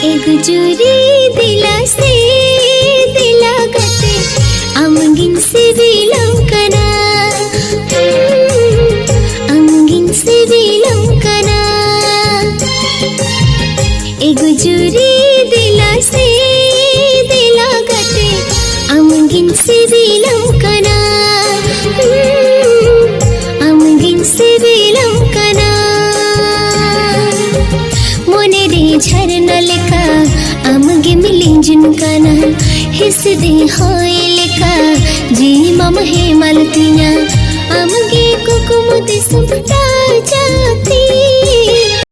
एक जुरी दिला से दिला गते अमगिन से विलंकना अमगिन से विलंकना एक जुरी दिला से दिला गते अमगिन से विलंकना अमगिन से विलंकना मोने रे झरना लेका अमगे मिलिंजुन काना हिस दे होए लेका जी मम हे मलतिया अमगे कुकुम दे सुबटा जाती।